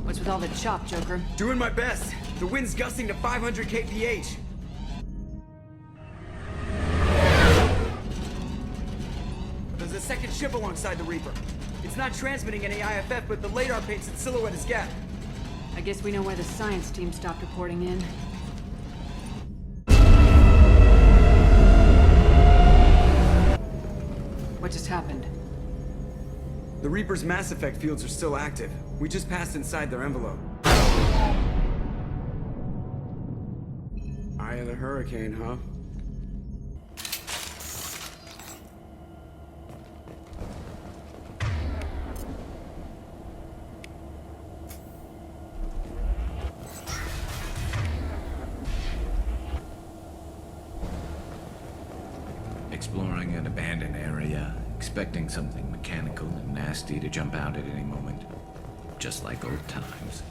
What's with all the chop, Joker? Doing my best. The wind's gusting to 500 kph. There's a second ship alongside the Reaper. It's not transmitting any IFF, but the radar paints its silhouette as Gap. I guess we know why the science team stopped reporting in. What just happened? The Reaper's mass effect fields are still active. We just passed inside their envelope. Eye of the hurricane, huh? Exploring an abandoned area, expecting something mechanical and nasty to jump out at any moment. Just like old times.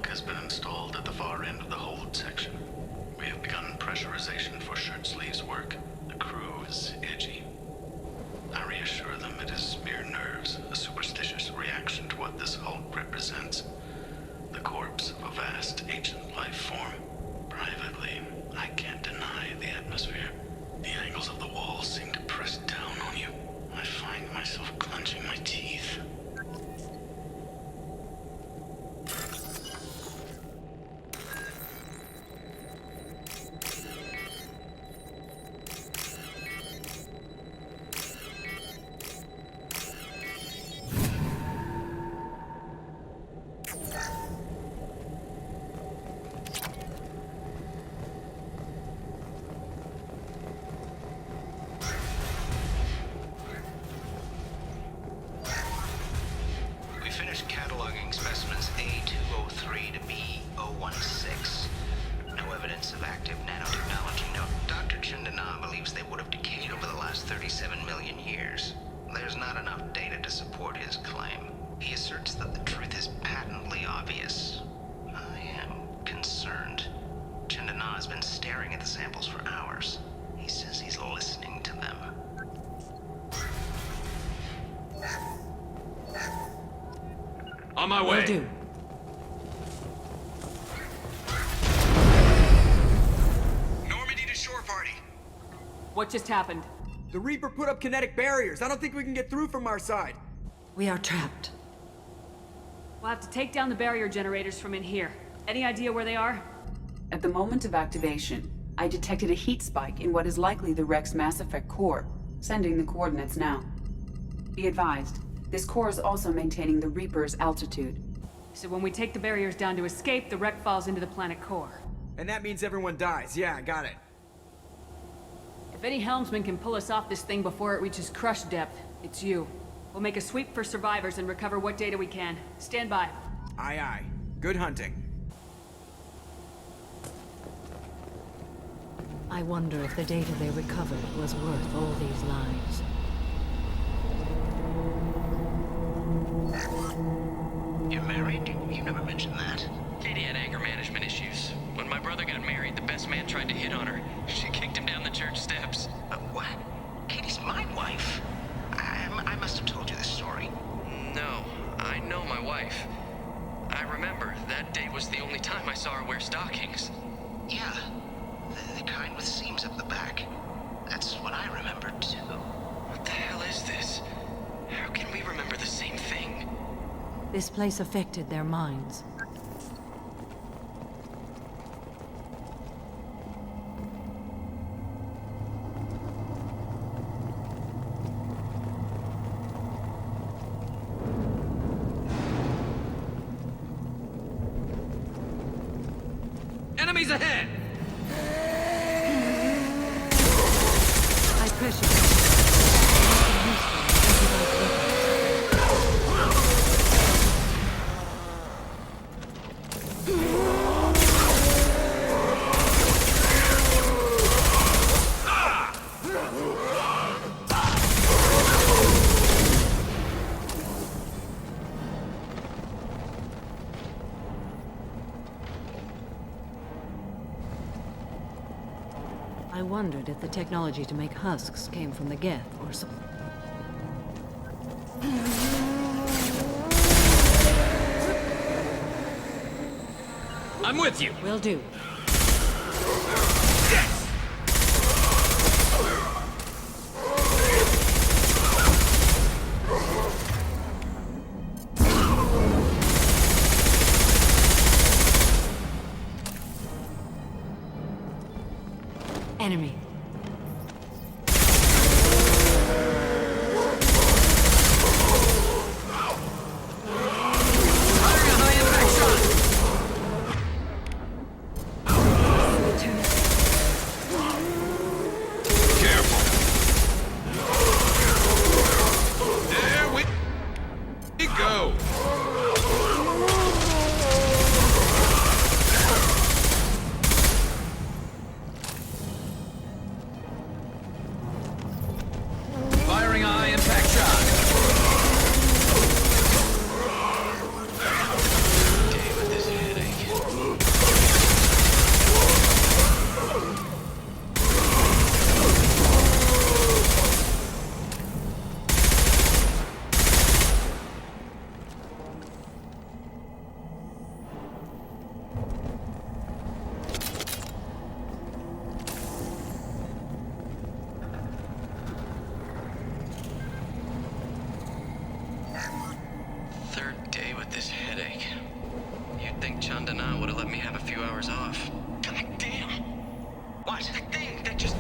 Has been installed at the far end of the hold section. We have begun pressurization for shirt sleeves work. The crew is edgy. I reassure them it is mere nerves, a superstitious reaction to what this hulk represents. The corpse of a vast ancient life form. Privately, I can't deny the atmosphere. The angles of the walls seem to press down on you. I find myself clenching my teeth. Cataloging specimens A203 to B016. No evidence of active nanotechnology. No, Dr. Chindana believes they would have decayed over the last 37 million years. There's not enough data to support his claim. He asserts that the truth is patently obvious. I am concerned. Chindana has been staring at the samples for hours. He says he's listening to them. On my way. Will do. Normandy to shore party. What just happened? The Reaper put up kinetic barriers. I don't think we can get through from our side. We are trapped. We'll have to take down the barrier generators from in here. Any idea where they are? At the moment of activation, I detected a heat spike in what is likely the wreck's mass effect core, sending the coordinates now. Be advised, this core is also maintaining the Reaper's altitude. So when we take the barriers down to escape, the wreck falls into the planet core. And that means everyone dies. Yeah, I got it. If any helmsman can pull us off this thing before it reaches crush depth, it's you. We'll make a sweep for survivors and recover what data we can. Stand by. Aye, aye. Good hunting. I wonder if the data they recovered was worth all these lives. You married? never mentioned that. Katie had anger management issues. When my brother got married, the best man tried to hit on her. She kicked him down the church steps. What? Katie's my wife. I must have told you this story. No, I know my wife. I remember, that day was the only time I saw her wear stockings. Yeah, the kind with seams up the back. That's what I remember, too. What the hell is this? How can we remember the same thing? This place affected their minds. Enemies ahead! High pressure. I wondered if the technology to make husks came from the Geth or something. I'm with you! Will do. Enemy. Go! Firing a high impact shot. Day with this headache. Third day with this headache. You'd think Chandana would have let me have a few hours off. God damn! What? That thing, that just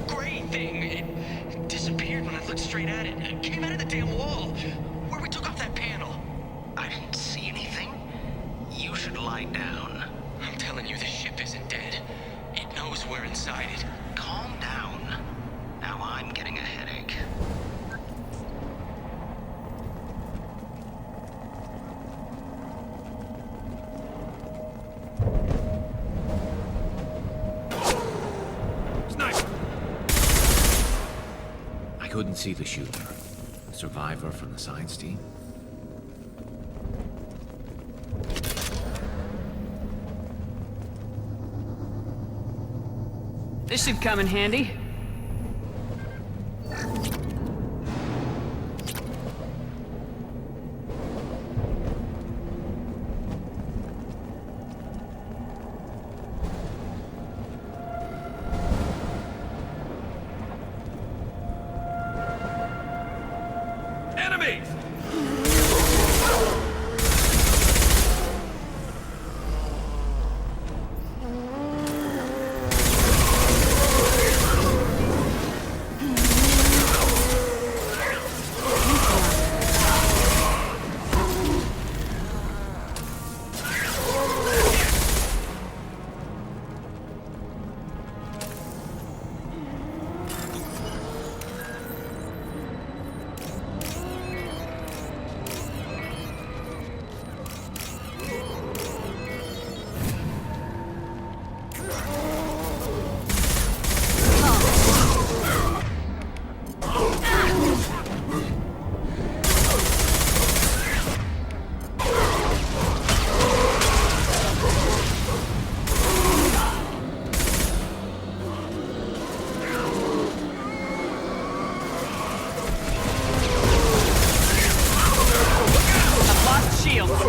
gray thing, it disappeared when I looked straight at it. It came out of the damn wall, where we took off that panel. I didn't see anything. You should lie down. I'm telling you, this ship isn't dead. It knows we're inside it. Calm down. Now I'm getting a headache. Sniper! I couldn't see the shooter. A survivor from the science team? This should come in handy. Enemies! shields! One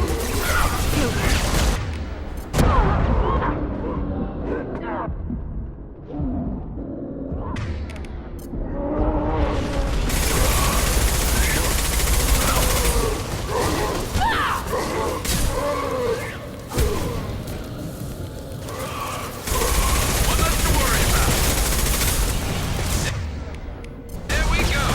less to worry about. There we go.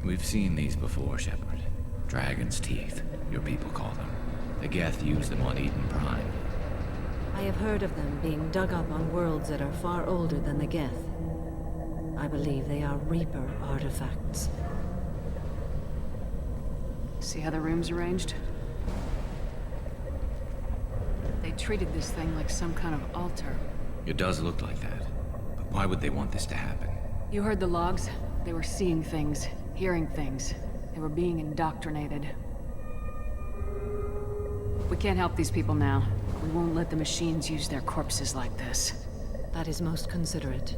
We've seen these before, Shepard. Dragon's teeth, your people call them. The Geth use them on Eden Prime. I have heard of them being dug up on worlds that are far older than the Geth. I believe they are Reaper artifacts. See how the room's arranged? They treated this thing like some kind of altar. It does look like that. But why would they want this to happen? You heard the logs? They were seeing things, hearing things. They were being indoctrinated. We can't help these people now. We won't let the machines use their corpses like this. That is most considerate.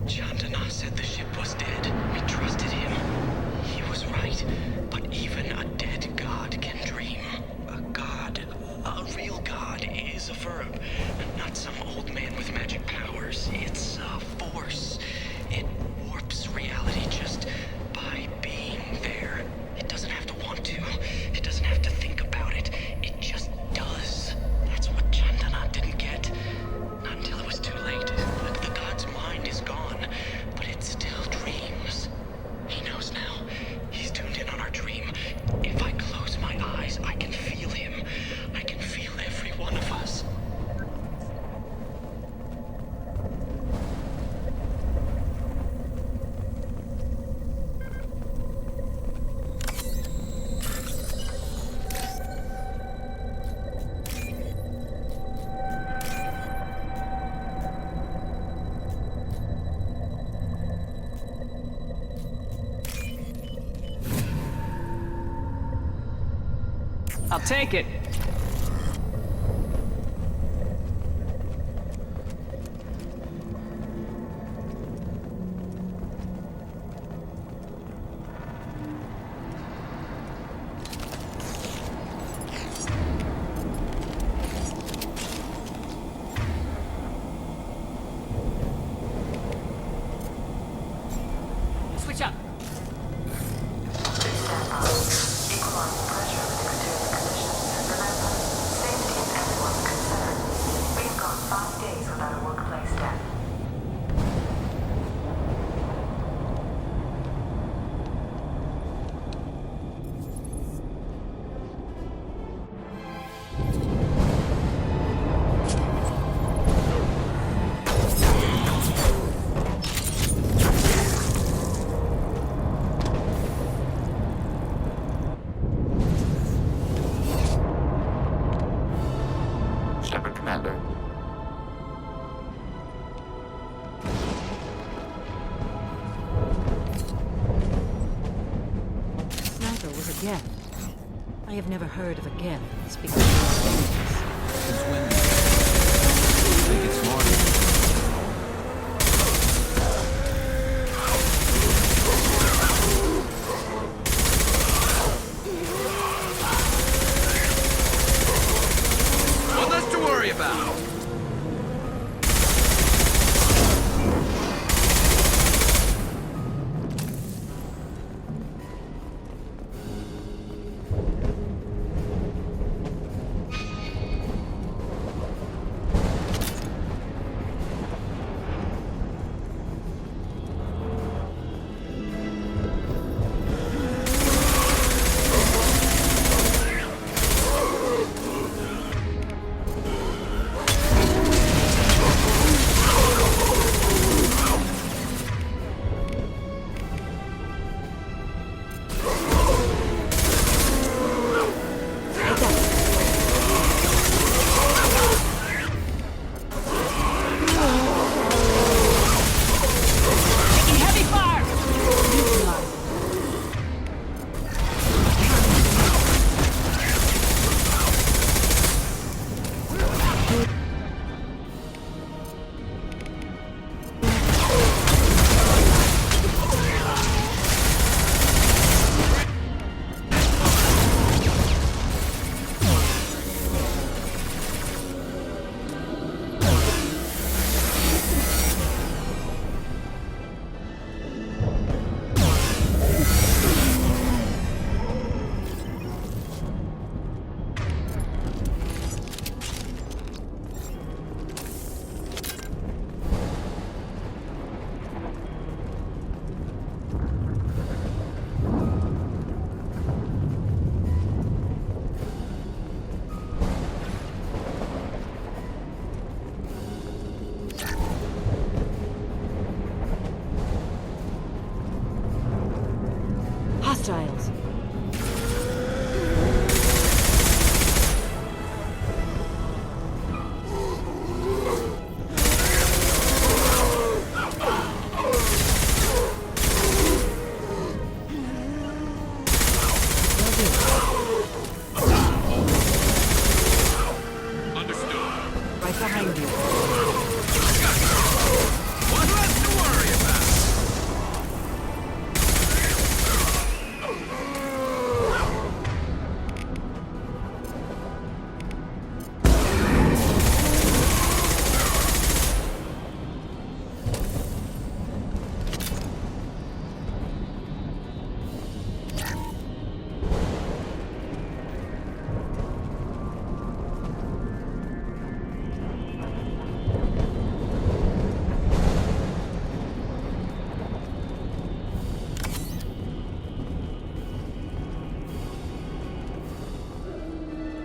Chandana said the ship was dead. We trusted him. He was right. But even a dead god can dream. A god, a real god, is a verb. Not some old man with magic powers. It's a force. It warps reality just by being there. It doesn't have to want to. It doesn't have to think about it. It just does. That's what Chandana didn't get. Not until it was too late. The god's mind is gone, but it still dreams. He knows now. He's tuned in on our dream. If I close my eyes, I can feel him. I can feel every one of us. I'll take it. Switch up. Shepard, Commander. Sniper was a Geth. I have never heard of a Geth speaking of fringes. Since when? Think it's smarter. One less to worry about.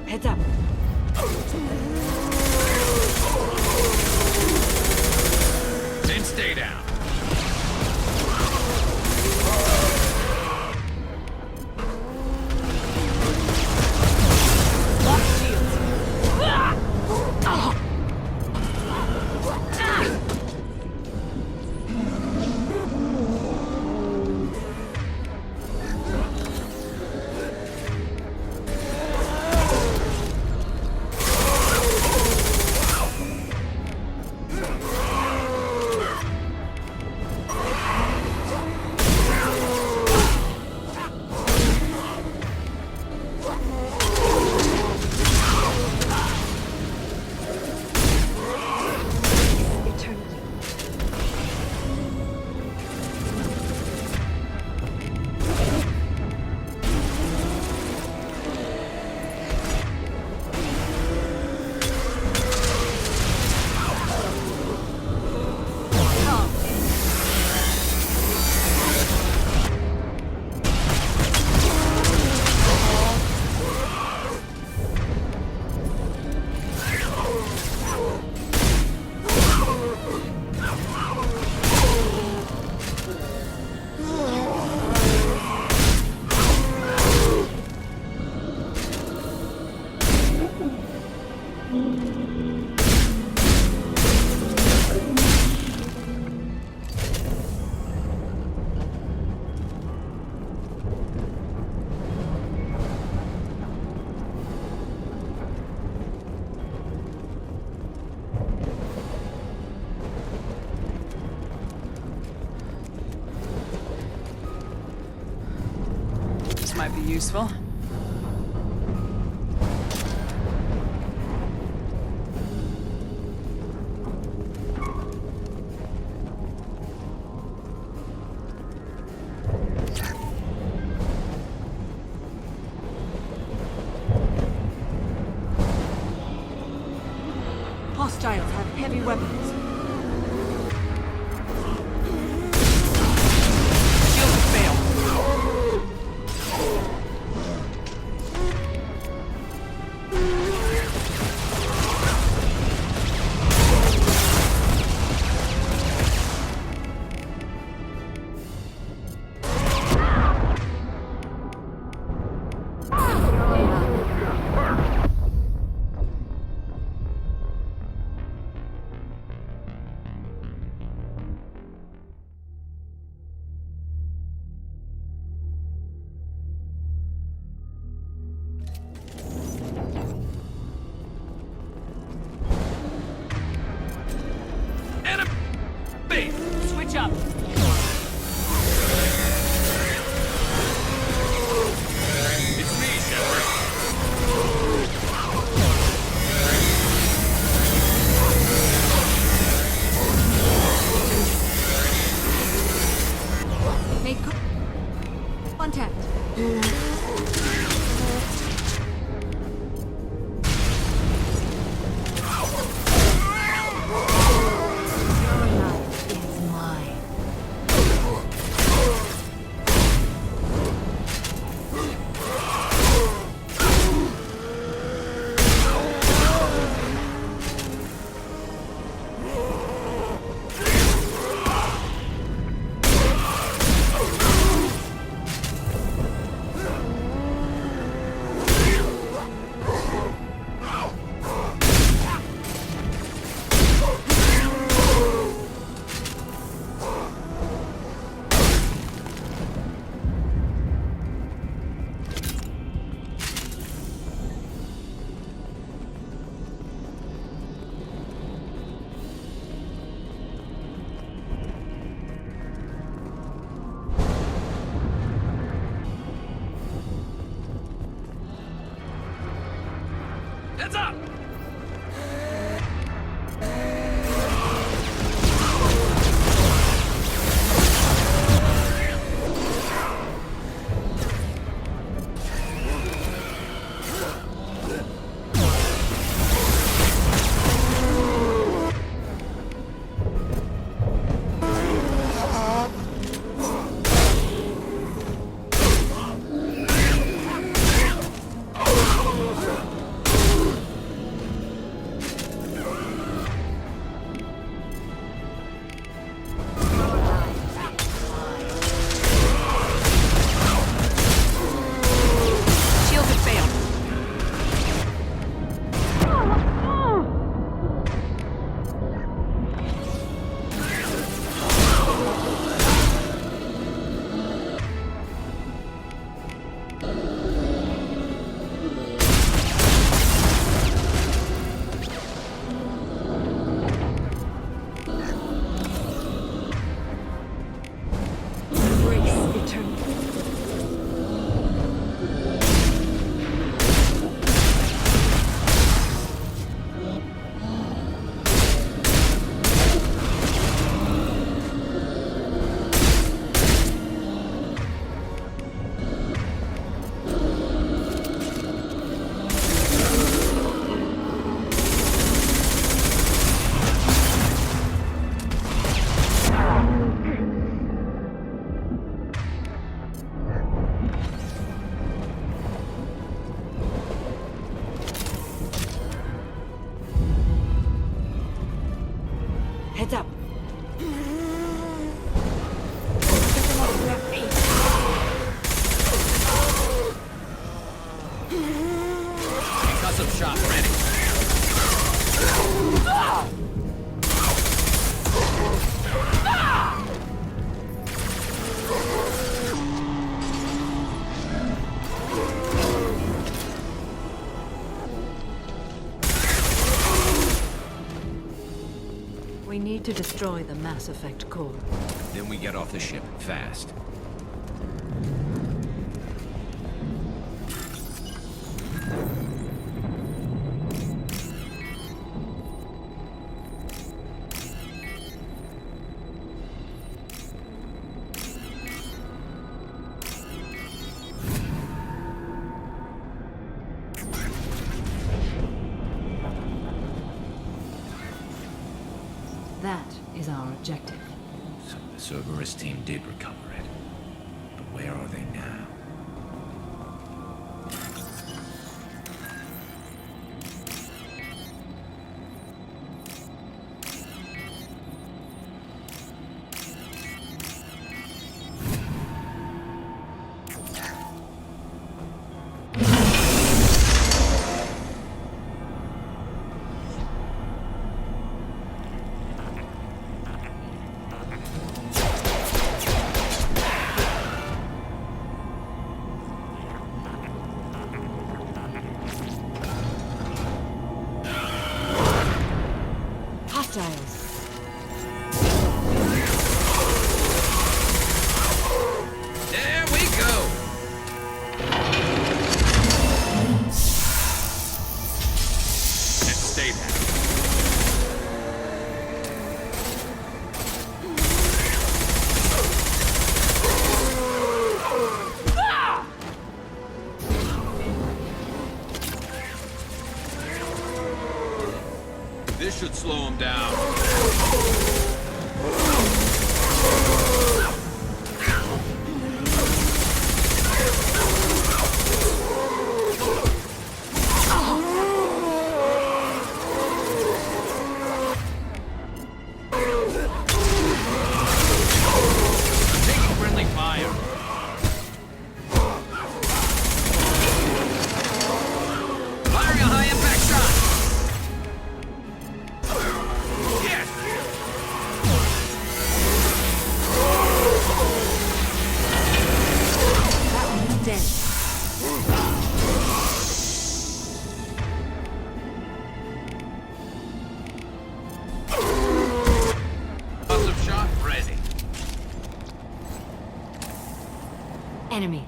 Heads up. Then stay down. Lock shields. This might be useful. Hostiles have heavy weapons. Shields have failed. Switch up. It's me, Shepard. Make contact. Your life is mine. Heads up! Heads up. Concussive shot ready. We need to destroy the Mass Effect core. Then we get off the ship fast. That is our objective. So the Cerberus team did recover it. But where are they now? Hostiles. There we go! And stay there. This should slow him down. I'm taking friendly fire. Firing a high-impact shot. Yes! That one's dead. Concussive shot ready. Enemy.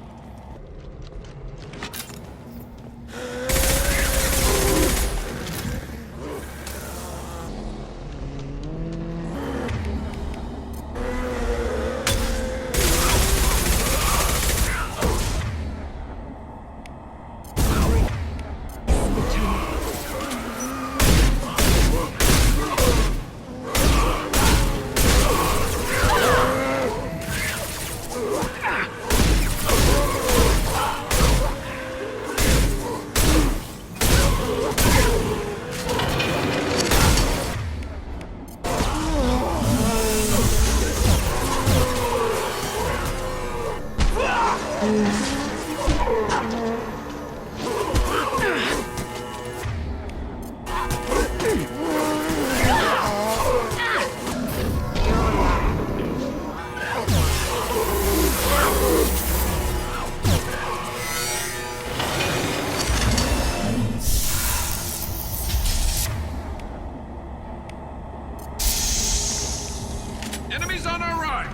Enemies on our right!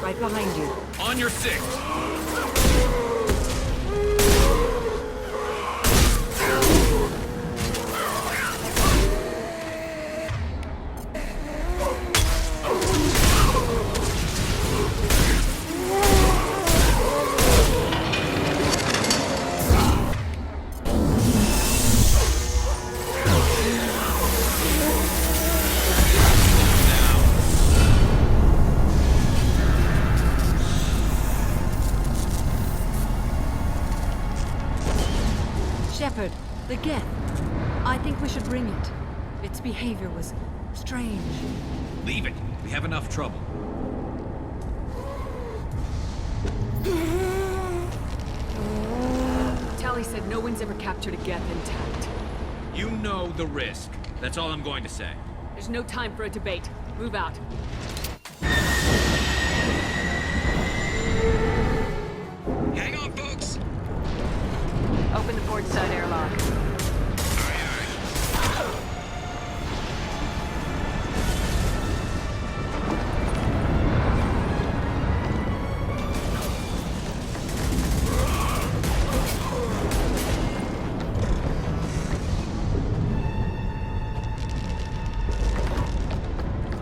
Right behind you. On your six! Shepard, the Geth. I think we should bring it. Its behavior was strange. Leave it. We have enough trouble. Tally said no one's ever captured a Geth intact. You know the risk. That's all I'm going to say. There's no time for a debate. Move out. Hang on, folks! Open the port side airlock.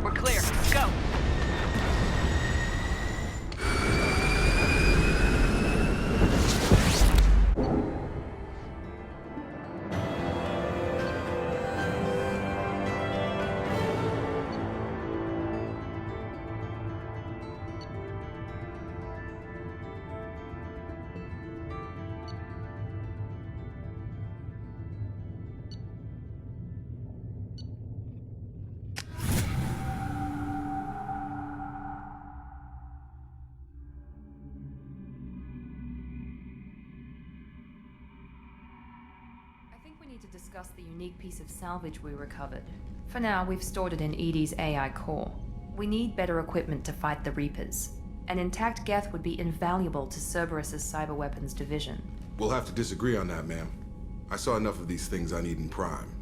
We're clear. Go. I think we need to discuss the unique piece of salvage we recovered. For now, we've stored it in EDI's AI core. We need better equipment to fight the Reapers. An intact Geth would be invaluable to Cerberus's cyber weapons division. We'll have to disagree on that, ma'am. I saw enough of these things on Eden Prime.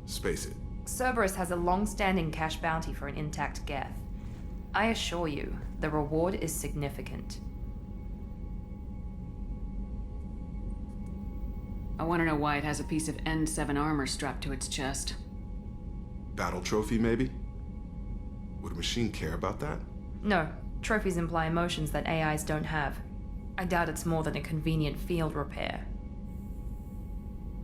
Space it. Cerberus has a long-standing cash bounty for an intact Geth. I assure you, the reward is significant. I want to know why it has a piece of N7 armor strapped to its chest. Battle trophy, maybe? Would a machine care about that? No, trophies imply emotions that AIs don't have. I doubt it's more than a convenient field repair.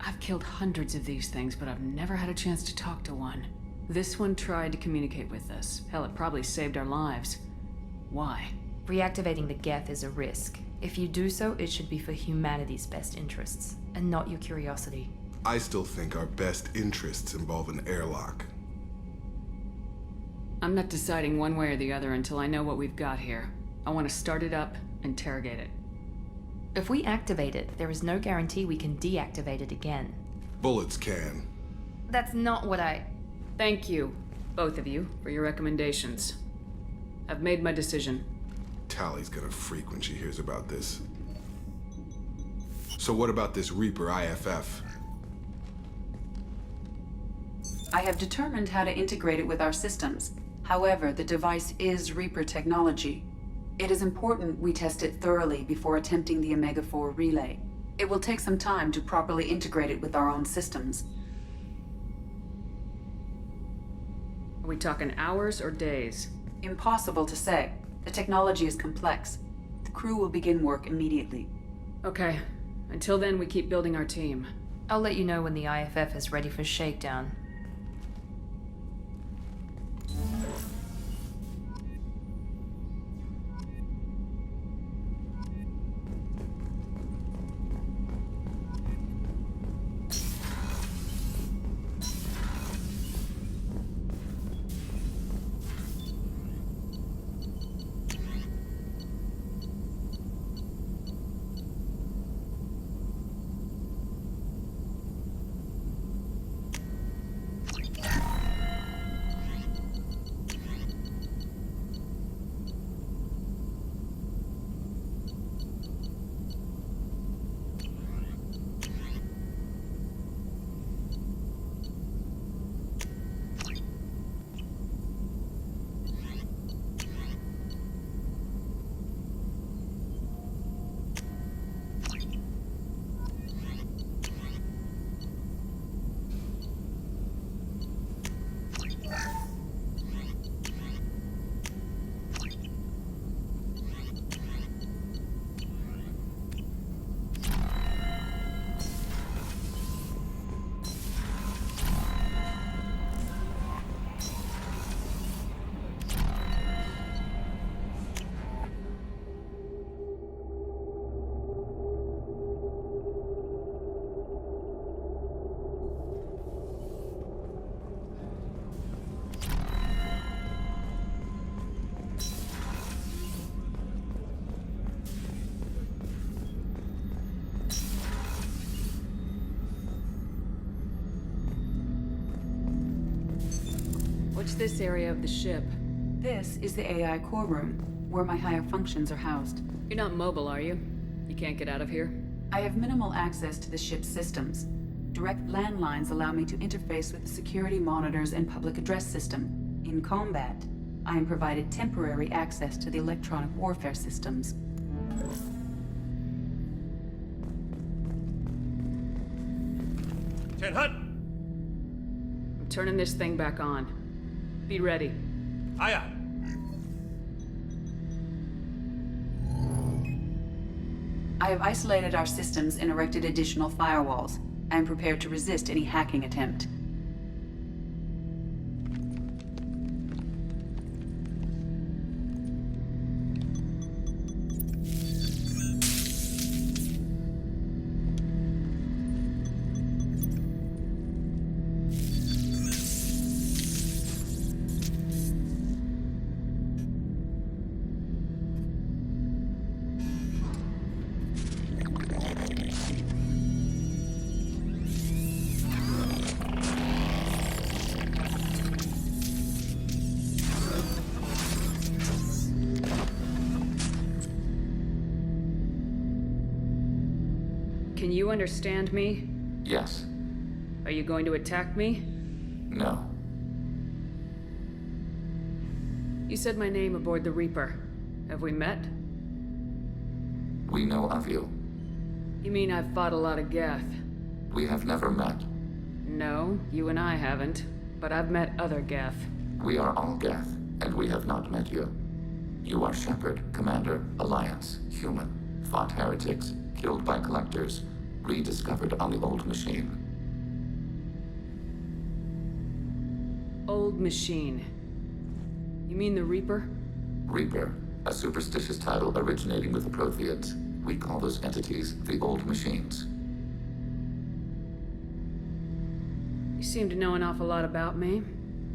I've killed hundreds of these things, but I've never had a chance to talk to one. This one tried to communicate with us. Hell, it probably saved our lives. Why? Reactivating the Geth is a risk. If you do so, it should be for humanity's best interests, and not your curiosity. I still think our best interests involve an airlock. I'm not deciding one way or the other until I know what we've got here. I want to start it up, interrogate it. If we activate it, there is no guarantee we can deactivate it again. Bullets can. That's not what I... Thank you, both of you, for your recommendations. I've made my decision. Tally's gonna freak when she hears about this. So what about this Reaper IFF? I have determined how to integrate it with our systems. However, the device is Reaper technology. It is important we test it thoroughly before attempting the Omega-4 relay. It will take some time to properly integrate it with our own systems. Are we talking hours or days? Impossible to say. The technology is complex. The crew will begin work immediately. Okay. Until then, we keep building our team. I'll let you know when the IFF is ready for shakedown. What's this area of the ship? This is the AI core room, where my higher functions are housed. You're not mobile, are you? You can't get out of here? I have minimal access to the ship's systems. Direct landlines allow me to interface with the security monitors and public address system. In combat, I am provided temporary access to the electronic warfare systems. Hut! I'm turning this thing back on. Be ready. Aye, aye. I have isolated our systems and erected additional firewalls. I am prepared to resist any hacking attempt. Can you understand me? Yes. Are you going to attack me? No. You said my name aboard the Reaper. Have we met? We know of you. You mean I've fought a lot of Geth? We have never met. No, you and I haven't. But I've met other Geth. We are all Geth, and we have not met you. You are Shepard, Commander, Alliance, human, fought heretics, killed by collectors, rediscovered on the old machine. Old machine. You mean the Reaper? Reaper, a superstitious title originating with the Protheans. We call those entities the old machines. You seem to know an awful lot about me.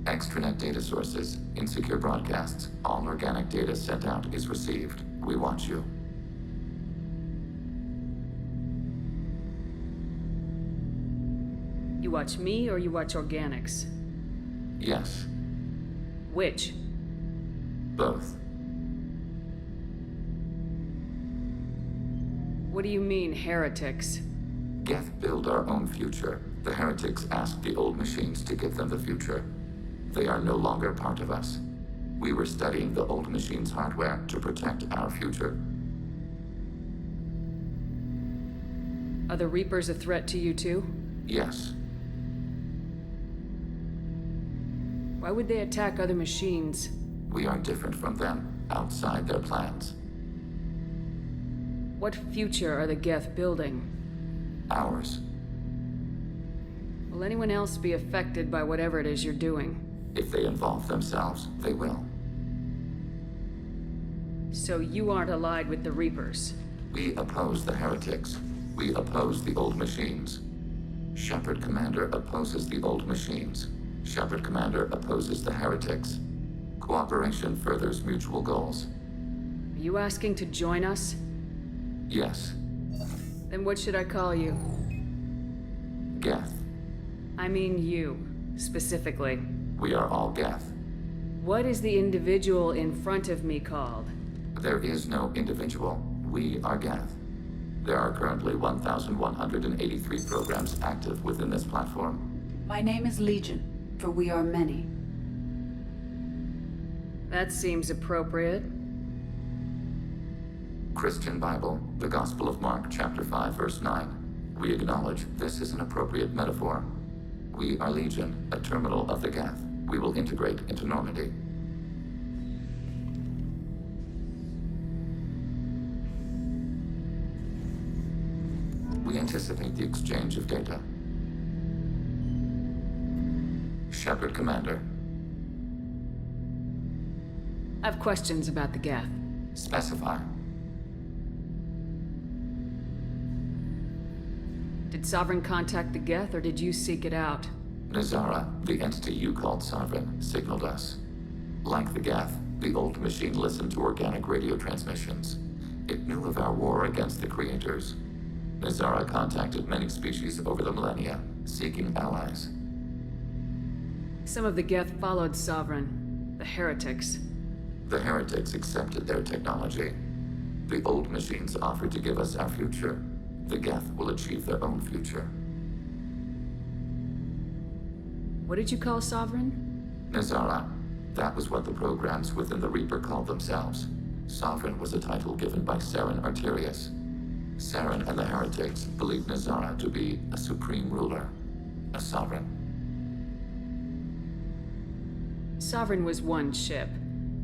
Extranet data sources, insecure broadcasts, all organic data sent out is received. We watch you. You watch me or you watch organics? Yes. Which? Both. What do you mean, heretics? Geth build our own future. The heretics asked the old machines to give them the future. They are no longer part of us. We were studying the old machines' hardware to protect our future. Are the Reapers a threat to you too? Yes. Why would they attack other machines? We are different from them, outside their plans. What future are the Geth building? Ours. Will anyone else be affected by whatever it is you're doing? If they involve themselves, they will. So you aren't allied with the Reapers? We oppose the heretics. We oppose the old machines. Shepard Commander opposes the old machines. Shepard Commander opposes the heretics. Cooperation furthers mutual goals. Are you asking to join us? Yes. Then what should I call you? Geth. I mean you, specifically. We are all Geth. What is the individual in front of me called? There is no individual. We are Geth. There are currently 1,183 programs active within this platform. My name is Legion, for we are many. That seems appropriate. Christian Bible, the Gospel of Mark, chapter 5, verse 9. We acknowledge this is an appropriate metaphor. We are Legion, a terminal of the Geth. We will integrate into Normandy. We anticipate the exchange of data. Shepard Commander. I have questions about the Geth. Specify. Did Sovereign contact the Geth, or did you seek it out? Nazara, the entity you called Sovereign, signaled us. Like the Geth, the old machine listened to organic radio transmissions. It knew of our war against the Creators. Nazara contacted many species over the millennia, seeking allies. Some of the Geth followed Sovereign. The heretics. The heretics accepted their technology. The old machines offered to give us our future. The Geth will achieve their own future. What did you call Sovereign? Nazara. That was what the programs within the Reaper called themselves. Sovereign was a title given by Saren Arterius. Saren and the heretics believed Nazara to be a supreme ruler. A sovereign. Sovereign was one ship.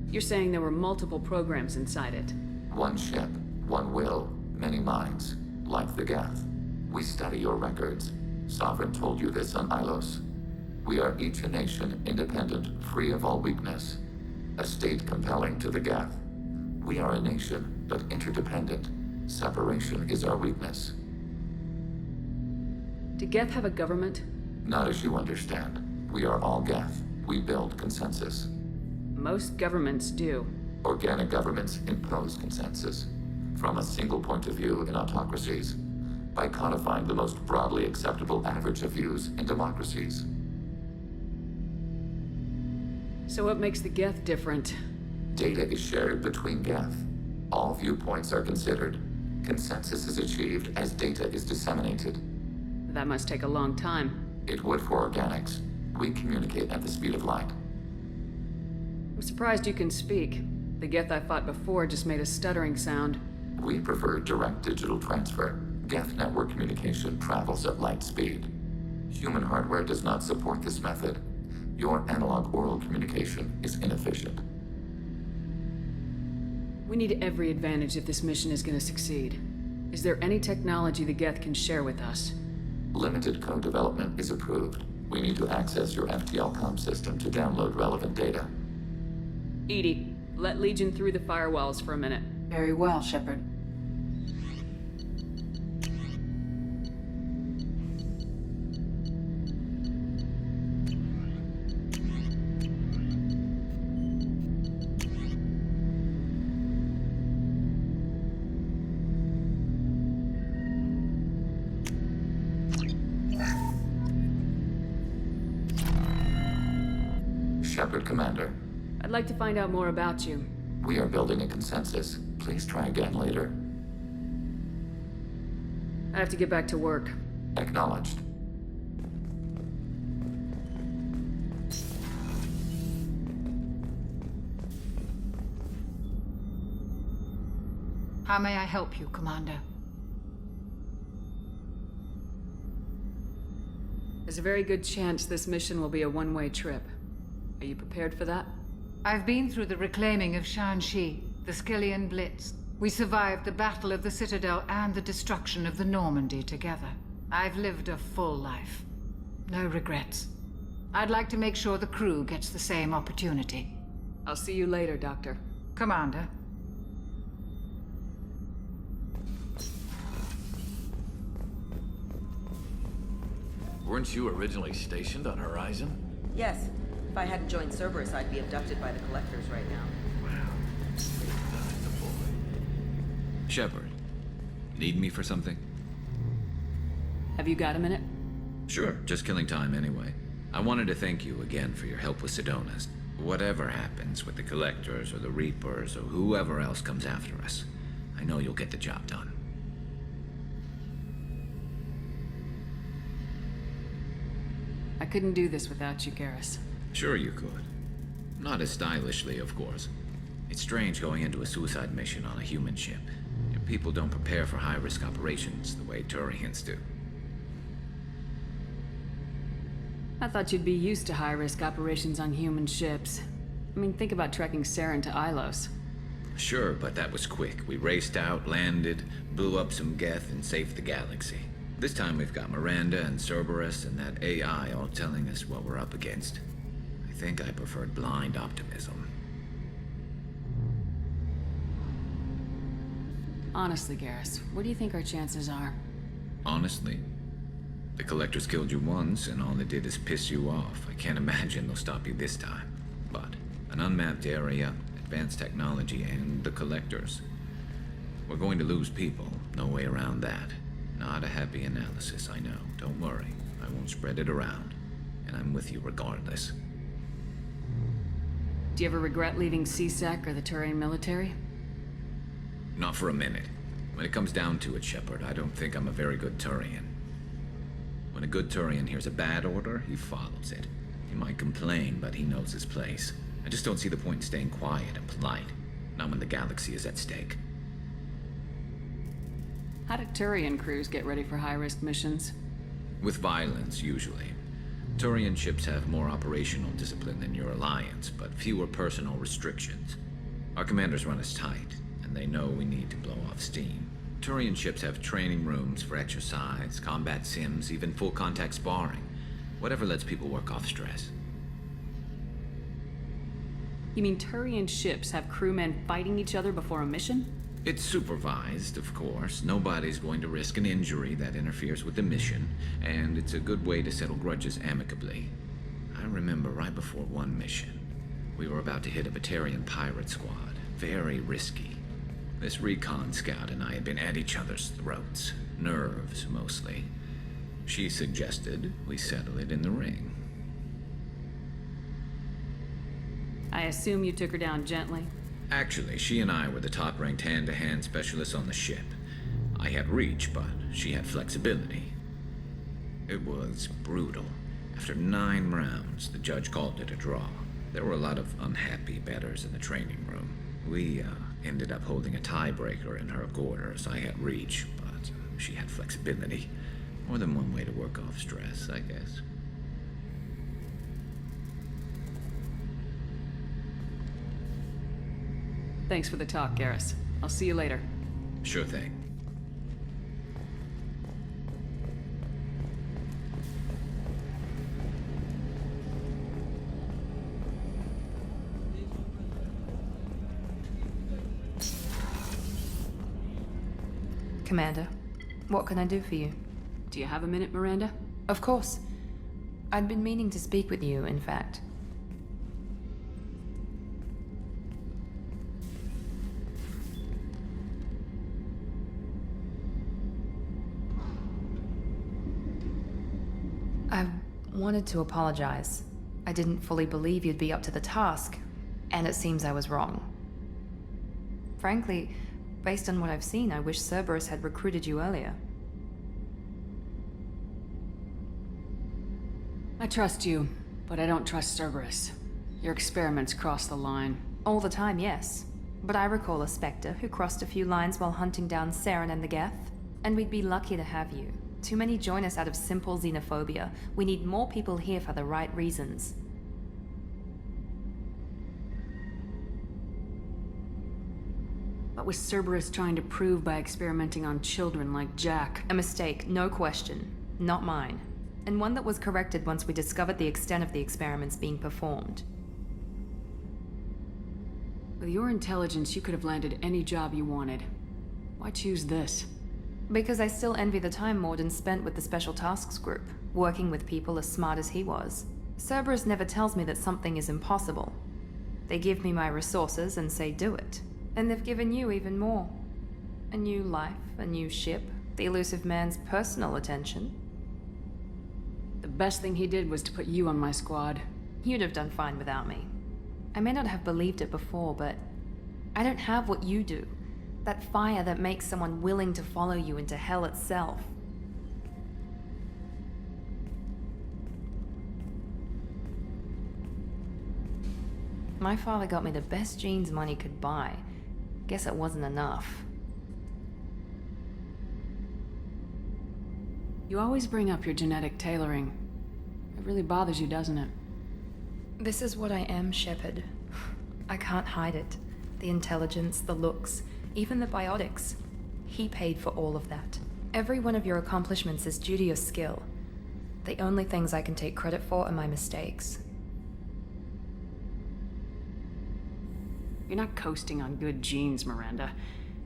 You're saying there were multiple programs inside it. One ship, one will, many minds, like the Geth. We study your records. Sovereign told you this on Ilos. We are each a nation, independent, free of all weakness. A state compelling to the Geth. We are a nation, but interdependent. Separation is our weakness. Do Geth have a government? Not as you understand. We are all Geth. We build consensus. Most governments do. Organic governments impose consensus. From a single point of view in autocracies. By codifying the most broadly acceptable average of views in democracies. So what makes the Geth different? Data is shared between Geth. All viewpoints are considered. Consensus is achieved as data is disseminated. That must take a long time. It would for organics. We communicate at the speed of light. I'm surprised you can speak. The Geth I fought before just made a stuttering sound. We prefer direct digital transfer. Geth network communication travels at light speed. Human hardware does not support this method. Your analog oral communication is inefficient. We need every advantage if this mission is going to succeed. Is there any technology the Geth can share with us? Limited code development is approved. We need to access your FTL comm system to download relevant data. EDI, let Legion through the firewalls for a minute. Very well, Shepard. Shepard, Commander. I'd like to find out more about you. We are building a consensus. Please try again later. I have to get back to work. Acknowledged. How may I help you, Commander? There's a very good chance this mission will be a one-way trip. Are you prepared for that? I've been through the reclaiming of Shanxi, the Skillian Blitz. We survived the Battle of the Citadel and the destruction of the Normandy together. I've lived a full life. No regrets. I'd like to make sure the crew gets the same opportunity. I'll see you later, Doctor. Commander. Weren't you originally stationed on Horizon? Yes. If I hadn't joined Cerberus, I'd be abducted by the Collectors right now. Wow. Shepard, need me for something? Have you got a minute? Sure, just killing time anyway. I wanted to thank you again for your help with Sedona's. Whatever happens with the Collectors or the Reapers or whoever else comes after us, I know you'll get the job done. I couldn't do this without you, Garrus. Sure you could. Not as stylishly, of course. It's strange going into a suicide mission on a human ship. Your people don't prepare for high-risk operations the way Turians do. I thought you'd be used to high-risk operations on human ships. I mean, think about trekking Saren to Ilos. Sure, but that was quick. We raced out, landed, blew up some Geth, and saved the galaxy. This time we've got Miranda and Cerberus and that AI all telling us what we're up against. I think I preferred blind optimism. Honestly, Garrus, what do you think our chances are? Honestly, the Collectors killed you once, and all they did is piss you off. I can't imagine they'll stop you this time. But an unmapped area, advanced technology, and the Collectors. We're going to lose people. No way around that. Not a happy analysis, I know. Don't worry. I won't spread it around. And I'm with you regardless. Do you ever regret leaving CSEC or the Turian military? Not for a minute. When it comes down to it, Shepard, I don't think I'm a very good Turian. When a good Turian hears a bad order, he follows it. He might complain, but he knows his place. I just don't see the point in staying quiet and polite. Not when the galaxy is at stake. How do Turian crews get ready for high-risk missions? With violence, usually. Turian ships have more operational discipline than your alliance, but fewer personal restrictions. Our commanders run us tight, and they know we need to blow off steam. Turian ships have training rooms for exercise, combat sims, even full-contact sparring. Whatever lets people work off stress. You mean Turian ships have crewmen fighting each other before a mission? It's supervised, of course. Nobody's going to risk an injury that interferes with the mission, and it's a good way to settle grudges amicably. I remember right before one mission, we were about to hit a Batarian pirate squad. Very risky. This recon scout and I had been at each other's throats. Nerves, mostly. She suggested we settle it in the ring. I assume you took her down gently? Actually, she and I were the top-ranked hand-to-hand specialists on the ship. I had reach, but she had flexibility. It was brutal. After 9 rounds, the judge called it a draw. There were a lot of unhappy bettors in the training room. We ended up holding a tiebreaker in her quarters. I had reach, but she had flexibility. More than one way to work off stress, I guess. Thanks for the talk, Garrus. I'll see you later. Sure thing. Commander, what can I do for you? Do you have a minute, Miranda? Of course. I'd been meaning to speak with you, in fact. I wanted to apologize. I didn't fully believe you'd be up to the task, and it seems I was wrong. Frankly, based on what I've seen, I wish Cerberus had recruited you earlier. I trust you, but I don't trust Cerberus. Your experiments cross the line. All the time, yes. But I recall a Spectre who crossed a few lines while hunting down Saren and the Geth. And we'd be lucky to have you. Too many join us out of simple xenophobia. We need more people here for the right reasons. What was Cerberus trying to prove by experimenting on children like Jack? A mistake, no question. Not mine. And one that was corrected once we discovered the extent of the experiments being performed. With your intelligence, you could have landed any job you wanted. Why choose this? Because I still envy the time Morden spent with the Special Tasks Group, working with people as smart as he was. Cerberus never tells me that something is impossible. They give me my resources and say do it. And they've given you even more. A new life, a new ship, the elusive man's personal attention. The best thing he did was to put you on my squad. You'd have done fine without me. I may not have believed it before, but I don't have what you do. That fire that makes someone willing to follow you into hell itself. My father got me the best jeans money could buy. Guess it wasn't enough. You always bring up your genetic tailoring. It really bothers you, doesn't it? This is what I am, Shepard. I can't hide it. The intelligence, the looks, even the biotics. He paid for all of that. Every one of your accomplishments is due to your skill. The only things I can take credit for are my mistakes. You're not coasting on good genes, Miranda.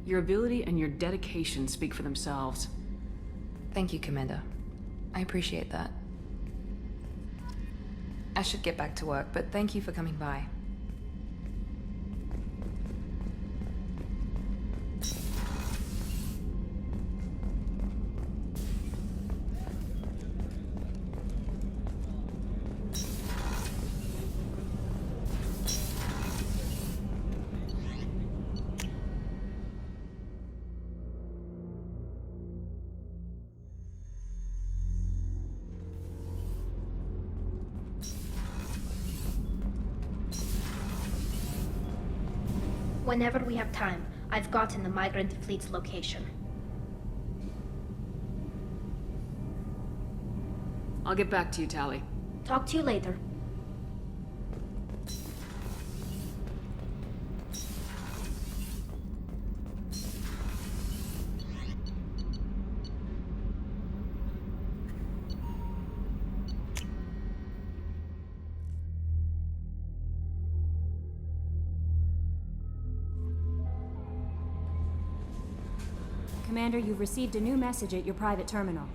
Your ability and your dedication speak for themselves. Thank you, Commander. I appreciate that. I should get back to work, but thank you for coming by. Whenever we have time, I've gotten the migrant fleet's location. I'll get back to you, Tally. Talk to you later. Commander, you've received a new message at your private terminal.